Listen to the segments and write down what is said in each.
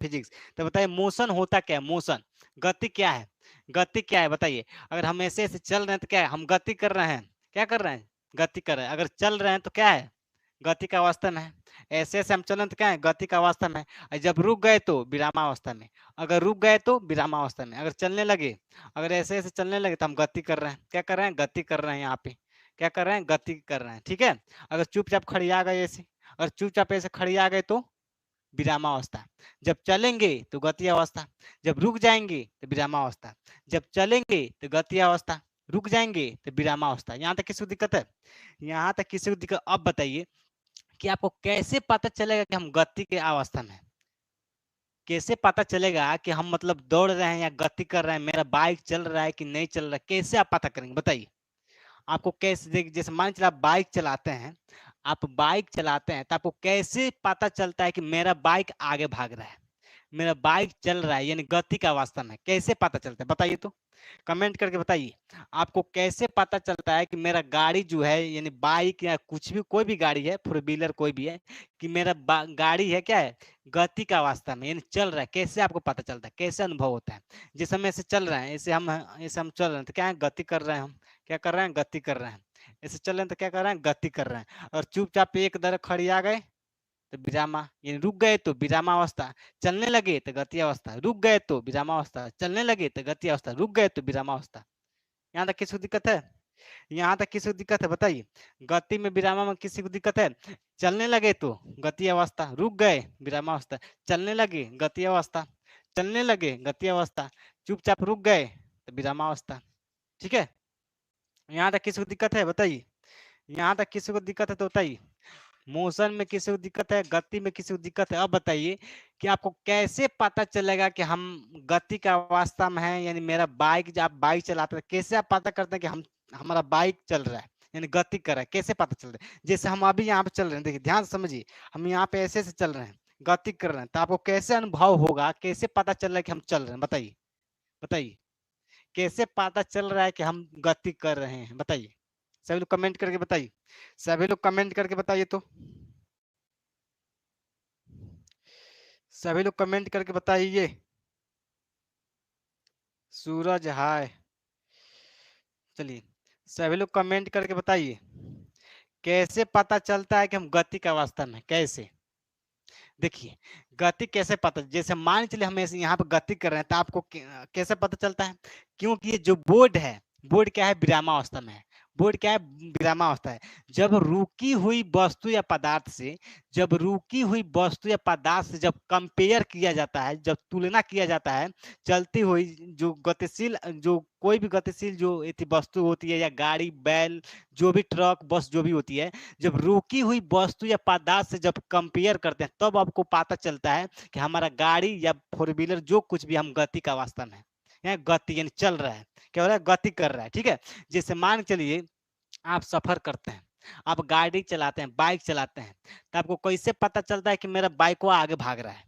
Physics. तो बताइए motion होता क्या है? मोशन, गति क्या है? गति क्या है बताइए? अगर हम ऐसे ऐसे चल रहे हैं तो क्या है? हम गति कर रहे हैं। क्या कर रहे हैं? गति कर रहे हैं। अगर चल रहे हैं तो क्या है? गति का अवस्था में है। ऐसे ऐसे हम चल रहे हैं तो क्या है? गति का अवस्था में है। और जब रुक गए तो विरामावस्था में। अगर रुक गए तो विरामावस्था में। अगर चलने लगे, अगर ऐसे ऐसे चलने लगे तो हम गति कर रहे हैं। क्या कर रहे हैं? गति कर रहे हैं। यहाँ पे क्या कर रहे हैं? गति कर रहे हैं। ठीक है। अगर चुपचाप खड़िया गए ऐसे, अगर चुपचाप ऐसे खड़िया गए तो विरामावस्था। जब चलेंगे तो गति अवस्था। जब रुक जाएंगे तो विरामावस्था। जब चलेंगे तो गति अवस्था, रुक जाएंगे तो विरामावस्था। यहाँ तक किसी को दिक्कत है? यहाँ तक किसी को दिक्कत? अब बताइए कि आपको कैसे पता चलेगा कि हम गति के अवस्था में हैं? कैसे पता चलेगा कि हम मतलब दौड़ रहे हैं या गति कर रहे हैं, मेरा बाइक चल रहा है कि नहीं चल रहा है? कैसे आप पता करेंगे बताइए? आपको कैसे देख, जैसे मान चलिए आप बाइक चलाते हैं, आप बाइक चलाते हैं तो आपको कैसे पता चलता है कि मेरा बाइक आगे भाग रहा है, मेरा बाइक चल रहा है, यानी गति का अवस्था में? कैसे पता चलता है बताइए तो? कमेंट करके बताइए। आपको कैसे पता चलता है कि मेरा गाड़ी जो है, यानी बाइक या कुछ भी, कोई भी गाड़ी है, फोर व्हीलर कोई भी है, कि मेरा गाड़ी है क्या है? गति का अवस्था में, यानी चल रहा है। कैसे आपको पता चलता है? कैसे अनुभव होता है? जिस हम ऐसे चल रहे हैं, ऐसे हम चल रहे हैं तो क्या है? गति कर रहे हैं हम। क्या कर रहे हैं? गति कर रहे हैं। ऐसे चल रहे हैं तो क्या कर रहे हैं? गति कर रहे हैं। और चुपचाप एक दर खड़ी आ गए तो विरामा, यानी रुक गए तो विरामावस्था। चलने लगे तो गति अवस्था, रुक गए तो विरामावस्था। चलने लगे तो गति अवस्था, रुक गए तो विरामावस्था। यहाँ तक किसी को दिक्कत है? यहाँ तक किसी को दिक्कत है बताइए? गति में विरामा में किसी को दिक्कत है? चलने लगे तो गति अवस्था, रुक गए विरामावस्था। चलने लगे गति अवस्था, चलने लगे गति अवस्था, चुपचाप रुक गए तो विरामावस्था। ठीक है। यहाँ तक किसी को दिक्कत है बताइए? यहाँ तक किसी को दिक्कत है तो बताइए। मोशन में किसी को दिक्कत है, गति में किसी को दिक्कत है? अब बताइए कि आपको कैसे पता चलेगा कि हम गति का अवस्था में हैं, यानी मेरा बाइक, जब आप बाइक चलाते हैं कैसे आप पता करते हैं कि हम, हमारा बाइक चल रहा है, यानी गति कर रहा है? कैसे पता चल रहा है? जैसे हम अभी यहाँ पे चल रहे हैं, देखिए ध्यान से समझिए, हम यहाँ पे ऐसे ऐसे चल रहे हैं, गति कर रहे हैं, तो आपको कैसे अनुभव होगा? कैसे पता चल रहा है कि हम चल रहे हैं? बताइए, बताइए कैसे पता चल रहा है कि हम गति कर रहे हैं? बताइए, सभी लोग कमेंट करके बताइए। सभी लोग कमेंट करके बताइए तो। सभी लोग कमेंट करके बताइए। सूरज हाय, चलिए सभी लोग कमेंट करके बताइए कैसे पता चलता है कि हम गति का अवस्था में? कैसे? देखिए गति कैसे पता, जैसे मान चलिए हम ऐसे यहाँ पे गति कर रहे हैं तो आपको कैसे पता चलता है? क्योंकि ये जो बोर्ड है, बोर्ड क्या है? विरामावस्था में है। बोर्ड क्या है? विरामावस्था है। जब रुकी हुई वस्तु या पदार्थ से, जब रुकी हुई वस्तु या पदार्थ से जब कंपेयर किया जाता है, जब तुलना किया जाता है, चलती हुई जो गतिशील, जो कोई भी गतिशील जो वस्तु होती है, या गाड़ी, बैल, जो भी ट्रक, बस जो भी होती है, जब रुकी हुई वस्तु या पदार्थ से जब कंपेयर करते हैं तब आपको पता चलता है कि हमारा गाड़ी या फोर व्हीलर जो कुछ भी, हम गति का अवस्था में है। गति यानी चल रहा है, क्या हो रहा है? गति कर रहा है। ठीक है। जैसे मान चलिए आप सफर करते हैं, आप गाड़ी चलाते हैं, बाइक चलाते हैं, तो आपको कैसे पता चलता है कि मेरा बाइकवा आगे भाग रहा है?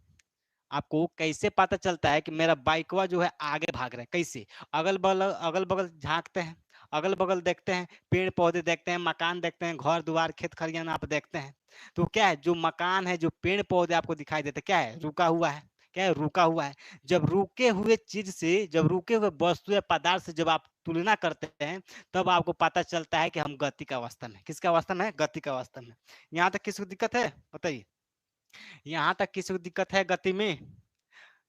आपको कैसे पता चलता है कि मेरा बाइकवा जो है आगे भाग रहा है? कैसे? अगल बगल झांकते हैं, अगल बगल देखते हैं, पेड़ पौधे देखते हैं, मकान देखते हैं, घर द्वार खेत खलियान आप देखते हैं, तो क्या है? जो मकान है, जो पेड़ पौधे आपको दिखाई देते, क्या है? रुका हुआ है। क्या है? रुका हुआ है। जब रुके हुए चीज से, जब रुके हुए वस्तु या पदार्थ से जब आप तुलना करते हैं तब आपको पता चलता है कि हम गति का अवस्था में। किसका अवस्था में है? गति का अवस्था में। यहाँ तक किसी को दिक्कत है बताइए? यहाँ तक किसी को दिक्कत है गति में?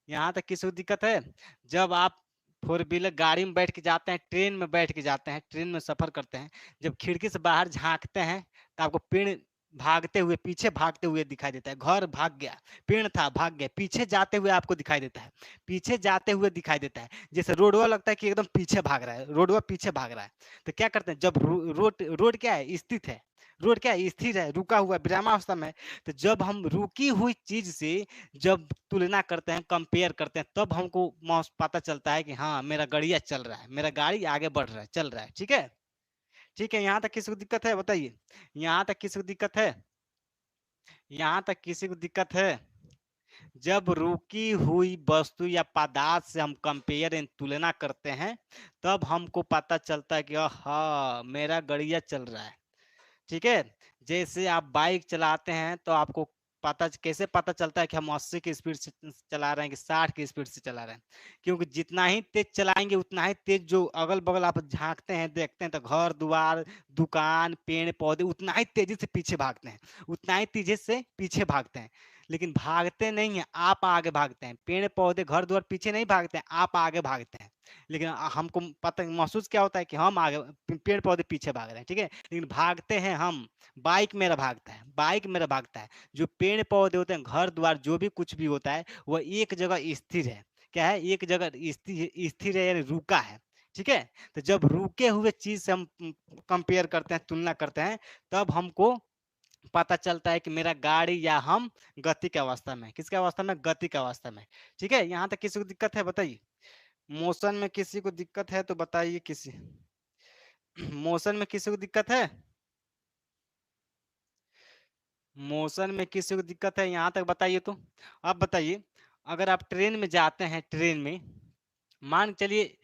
यहाँ तक किसी को दिक्कत है? जब आप फोर व्हीलर गाड़ी में बैठ के जाते हैं, ट्रेन में बैठ के जाते हैं, ट्रेन में सफर करते हैं, जब खिड़की से बाहर झांकते हैं तो आपको पेड़ भागते हुए, पीछे भागते हुए दिखाई देता है। घर भाग गया, पेड़ था भाग गया, पीछे जाते हुए आपको दिखाई देता है, पीछे जाते हुए दिखाई देता है। जैसे रोडवा लगता है कि एकदम पीछे भाग रहा है, रोडवा पीछे भाग रहा है। तो क्या करते हैं? जब रोड रोड क्या है? स्थित है, रोड क्या है? स्थिर है, रुका हुआ, विरामावस्था में। तो जब हम रुकी हुई चीज से जब तुलना करते हैं, कंपेयर करते हैं, तब हमको पता चलता है कि हाँ मेरा गड़िया चल रहा है, मेरा गाड़ी आगे बढ़ रहा है, चल रहा है। ठीक है। ठीक है। यहाँ तक किसी को दिक्कत है बताइए? यहाँ तक किसी को दिक्कत है? यहाँ तक किसी को दिक्कत है? जब रुकी हुई वस्तु या पदार्थ से हम कंपेयर एंड तुलना करते हैं तब हमको पता चलता है कि हाँ मेरा गड़िया चल रहा है। ठीक है। जैसे आप बाइक चलाते हैं तो आपको कैसे पता चलता है कि हम 80 की स्पीड से चला रहे हैं कि 60 की स्पीड से चला रहे हैं? क्योंकि जितना ही तेज चलाएंगे उतना ही तेज जो अगल बगल आप झांकते हैं देखते हैं तो घर द्वार दुकान पेड़ पौधे उतना ही तेजी से पीछे भागते हैं, उतना ही तेजी से पीछे भागते हैं। लेकिन भागते नहीं है, आप आगे भागते हैं। पेड़ पौधे घर द्वार पीछे नहीं भागते हैं, आप आगे भागते हैं। लेकिन हमको पता महसूस क्या होता है कि हम आगे, पेड़ पौधे पीछे भाग रहे हैं, ठीक है। लेकिन भागते हैं हम, बाइक मेरा भागता है, बाइक मेरा भागता है। जो पेड़ पौधे होते हैं घर द्वार जो भी कुछ भी होता है वह एक जगह स्थिर है। क्या है? एक जगह स्थिर स्थिर है, यानी रुका है, ठीक है। तो जब रुके हुए चीज से हम कंपेयर करते हैं, तुलना करते हैं, तब हमको पता चलता है कि मेरा गाड़ी या हम गति की अवस्था में, किसकी अवस्था में? गति की अवस्था में, ठीक है। यहाँ तक किसी को दिक्कत है बताइए? मोशन में किसी को दिक्कत है तो बताइए। किसी मोशन में किसी को दिक्कत है? मोशन में किसी को दिक्कत है यहाँ तक बताइए तो। अब बताइए, अगर आप ट्रेन में जाते हैं, ट्रेन में मान के चलिए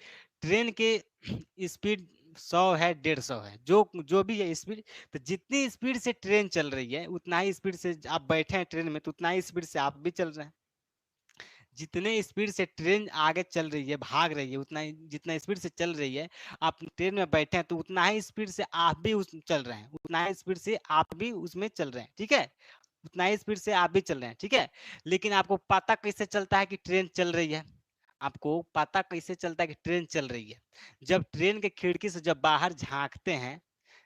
ट्रेन के स्पीड 100 है, 150 है, जो जो भी है स्पीड, तो जितनी स्पीड से ट्रेन चल रही है उतना ही स्पीड से आप बैठे हैं ट्रेन में, तो उतना ही स्पीड से आप भी चल रहे हैं। जितने स्पीड से ट्रेन आगे चल रही है, भाग रही है, उतना ही जितना स्पीड से चल रही है, आप ट्रेन में बैठे हैं तो उतना ही स्पीड से आप भी उस चल रहे हैं, उतना ही स्पीड से आप भी उसमें चल रहे हैं, ठीक है। उतना ही स्पीड से आप भी चल रहे हैं, ठीक है। लेकिन आपको पता कैसे चलता है कि ट्रेन चल रही है? आपको पता कैसे चलता है कि ट्रेन चल रही है? जब ट्रेन के खिड़की से जब बाहर झांकते हैं,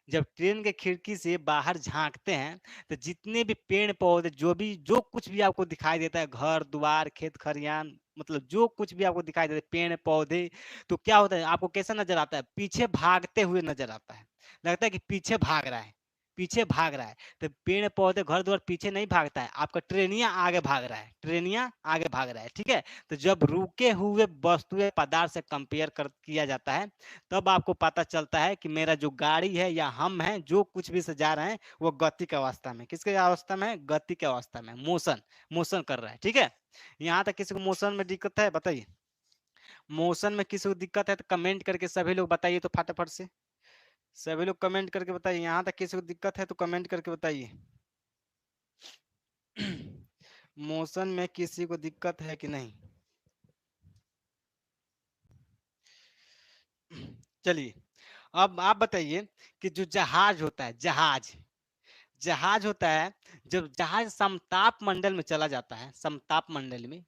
जब ट्रेन के खिड़की से बाहर झांकते हैं, तो जितने भी पेड़ पौधे जो कुछ भी आपको दिखाई देता है, घर द्वार खेत खरियान, मतलब जो कुछ भी आपको दिखाई देता है पेड़ पौधे, तो क्या होता है? आपको कैसा नजर आता है? पीछे भागते हुए नजर आता है। लगता है कि पीछे भाग रहा है, पीछे भाग रहा है। तो पेड़ पौधे घर द्वार पीछे नहीं भागता है, आपका ट्रेनिया आगे भाग रहा है, ट्रेनिया आगे भाग रहा है, ठीक है। तो जब रुके हुए वस्तु पदार्थ से कंपेयर कर किया जाता है, तब आपको पता चलता है कि मेरा जो गाड़ी है या हम हैं, जो कुछ भी से जा रहे हैं, वो गति की अवस्था में, किसके अवस्था में? गति की अवस्था में, मोशन, मोशन कर रहा है, ठीक है। यहाँ तक किसी को मोशन में दिक्कत है बताइए? मोशन में किसी को दिक्कत है तो कमेंट करके सभी लोग बताइए तो फटाफट से। सभी लोग कमेंट करके बताइए। यहाँ तक किसी को दिक्कत है तो कमेंट करके बताइए। मोशन में किसी को दिक्कत है कि नहीं? चलिए, अब आप बताइए कि जो जहाज होता है, जहाज, जहाज होता है, जब जहाज समताप मंडल में चला जाता है, समताप मंडल में,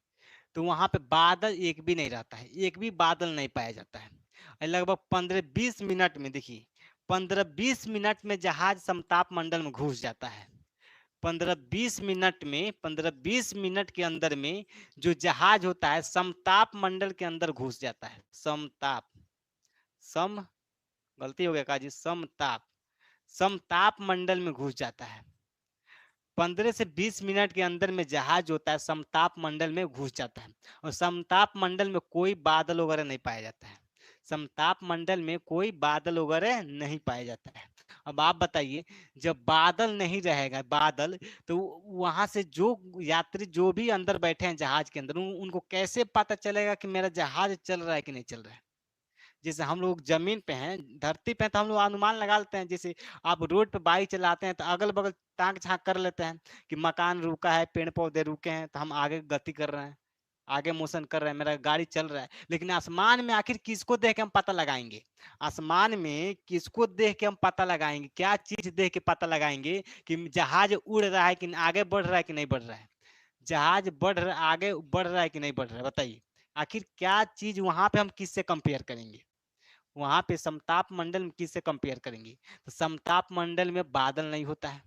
तो वहां पे बादल एक भी नहीं रहता है, एक भी बादल नहीं पाया जाता है। और लगभग 15-20 मिनट में, देखिए 15-20 मिनट में जहाज समताप मंडल में घुस जाता है। 15-20 मिनट में, 15-20 मिनट के अंदर में जो जहाज होता है समताप मंडल के अंदर घुस जाता है। समताप, सम, गलती हो गया काजी, समताप, समताप मंडल में घुस जाता है। 15 से 20 मिनट के अंदर में जहाज होता है समताप मंडल में घुस जाता है। और समताप मंडल में कोई बादल वगैरह नहीं पाया जाता है। समताप मंडल में कोई बादल वगैरह नहीं पाया जाता है। अब आप बताइए, जब बादल नहीं रहेगा, बादल, तो वहां से जो यात्री जो भी अंदर बैठे हैं जहाज के अंदर, उनको कैसे पता चलेगा कि मेरा जहाज चल रहा है कि नहीं चल रहा है? जैसे हम लोग जमीन पे हैं, धरती पे, तो हम लोग अनुमान लगा लेते हैं। जैसे आप रोड पे बाइक चलाते हैं तो अगल बगल ताक झांक कर लेते हैं कि मकान रुका है, पेड़ पौधे रुके हैं, तो हम आगे गति कर रहे हैं, आगे मोशन कर रहे हैं, मेरा गाड़ी चल रहा है। लेकिन आसमान में आखिर किसको देख के हम पता लगाएंगे? आसमान में किसको देख के हम पता लगाएंगे? क्या चीज देख के पता लगाएंगे कि जहाज उड़ रहा है कि आगे बढ़ रहा है कि नहीं बढ़ रहा है? जहाज बढ़ रहा, आगे बढ़ रहा है कि नहीं बढ़ रहा है? बताइए, आखिर क्या चीज वहां पे हम किससे कंपेयर करेंगे? वहां पे समताप मंडल में किससे कंपेयर करेंगे? तो समताप मंडल में बादल नहीं होता है,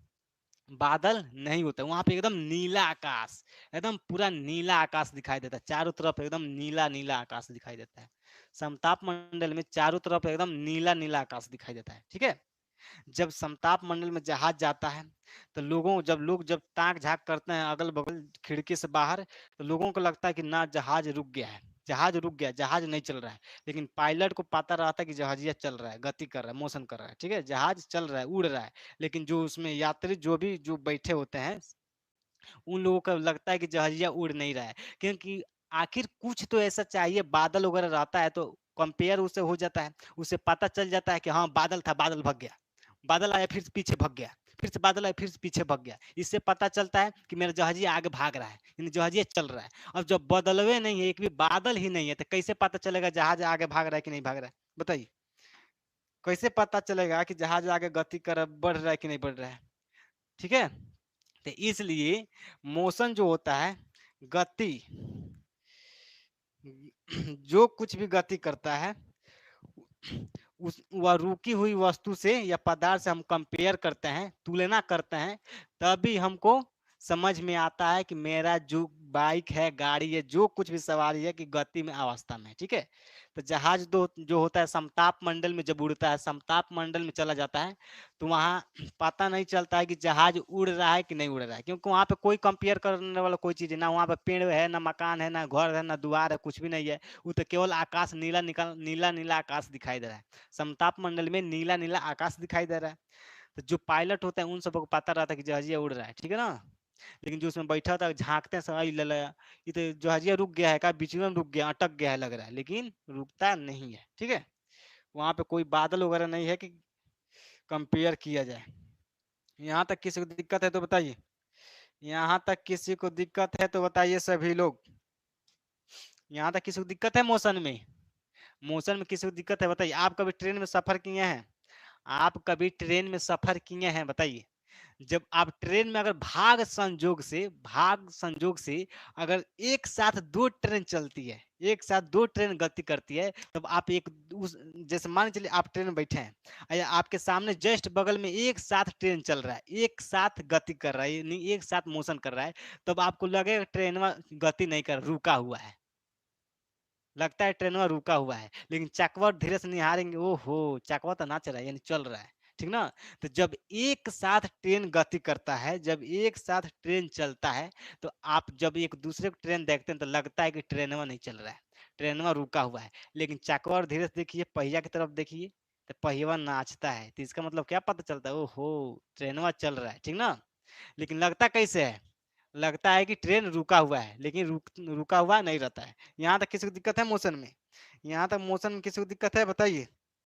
बादल नहीं होता है। वहां पे एकदम नीला आकाश, एकदम पूरा नीला आकाश दिखाई देता है, चारों तरफ एकदम नीला नीला आकाश दिखाई देता है। समताप मंडल में चारों तरफ एकदम नीला नीला आकाश दिखाई देता है, ठीक है। जब समताप मंडल में जहाज जाता है, तो लोग जब ताक झांक करते हैं अगल बगल खिड़की से बाहर, तो लोगों को लगता है कि ना जहाज रुक गया है, जहाज रुक गया, जहाज नहीं चल रहा है। लेकिन पायलट को पता रहता है कि जहाजिया चल रहा है, गति कर रहा है, मोशन कर रहा है, ठीक है, जहाज चल रहा है, उड़ रहा है। लेकिन जो उसमें यात्री जो बैठे होते हैं, उन लोगों को लगता है कि जहाजिया उड़ नहीं रहा है। क्योंकि आखिर कुछ तो ऐसा चाहिए, बादल वगैरह रहता है तो कंपेयर उससे हो जाता है, उसे पता चल जाता है कि हाँ बादल था, बादल भग गया, बादल आया फिर पीछे भग गया, फिर से बादल आया, फिर से पीछे भाग गया। इससे पता चलता है कि मेरा जहाजिया आगे भाग रहा है, यानी जहाजिया चल रहा है। अब जब बदलवे नहीं है, एक भी बादल ही नहीं है, तो कैसे पता चलेगा जहाज आगे भाग रहा है कि नहीं भाग रहा है? बताइए, कैसे पता चलेगा कि जहाज आगे गति कर बढ़ रहा है कि नहीं बढ़ रहा है? ठीक है, तो इसलिए मोशन जो होता है, गति, जो कुछ भी गति करता है उस वह रुकी हुई वस्तु से या पदार्थ से हम कंपेयर करते हैं, तुलना करते हैं, तभी हमको समझ में आता है कि मेरा जो बाइक है, गाड़ी है, जो कुछ भी सवारी है कि गति में अवस्था में है। ठीक है, तो जहाज दो जो होता है समताप मंडल में जब उड़ता है, समताप मंडल में चला जाता है, तो वहाँ पता नहीं चलता है कि जहाज उड़ रहा है कि नहीं उड़ रहा है, क्योंकि वहाँ पे कोई कंपेयर करने वाला कोई चीज़ ना, वहाँ पे पेड़ है, ना मकान है, ना घर है, ना द्वार है, कुछ भी नहीं है। वो तो केवल आकाश, नीला नीला आकाश दिखाई दे रहा है। समताप मंडल में नीला नीला आकाश दिखाई दे रहा है। तो जो पायलट होता है उन सबको पता रहता है कि जहाजिया उड़ रहा है, ठीक है ना। लेकिन जो उसमें बैठा था झांकते हैं समय ले लिया, ये तो जहाजिया रुक गया है, का बीच में रुक गया, अटक गया है लग रहा है, लेकिन रुकता नहीं है। ठीक है, वहां पे कोई बादल वगैरह नहीं है कि कंपेयर किया जाए। यहाँ तक किसी को दिक्कत है तो बताइए, यहाँ तक किसी को दिक्कत है तो बताइए सभी लोग। यहाँ तक किसी को दिक्कत है मोशन में? मोशन में किसी को दिक्कत है बताइए। आप कभी ट्रेन में सफर किए हैं? आप कभी ट्रेन में सफर किए हैं बताइए। जब आप ट्रेन में अगर भाग संजोग से अगर एक साथ दो ट्रेन चलती है, एक साथ दो ट्रेन गति करती है, तब आप एक उस जैसे मान चलिए आप ट्रेन में बैठे हैं या आपके सामने जस्ट बगल में एक साथ ट्रेन चल रहा है, एक साथ गति कर रहा है, नहीं एक साथ मोशन कर रहा है, तब आपको लगेगा ट्रेन में गति नहीं कर, रुका हुआ है, लगता है ट्रेनवा रुका हुआ है। लेकिन चकवा धीरे से निहारेंगे, ओहो चकवा तो ना चल रहा है, यानी चल रहा है। ठीक ना। तो जब एक साथ ट्रेन गति करता है, जब एक साथ ट्रेन चलता है, तो आप जब एक दूसरे को ट्रेन देखते हैं तो लगता है कि ट्रेनवा नहीं चल रहा है, ट्रेनवा रुका हुआ है। लेकिन चकवा धीरे से देखिए, पहिया की तरफ देखिए, तो पहिया नाचता है, तो इसका मतलब क्या पता चलता है, ओहो ट्रेनवा चल रहा है। ठीक ना। लेकिन लगता कैसे है, लगता है कि ट्रेन रुका हुआ है, लेकिन रुका हुआ नहीं रहता है। यहाँ तक किसी को दिक्कत है मोशन में? यहाँ तक मोशन में किसी को दिक्कत है बताइए।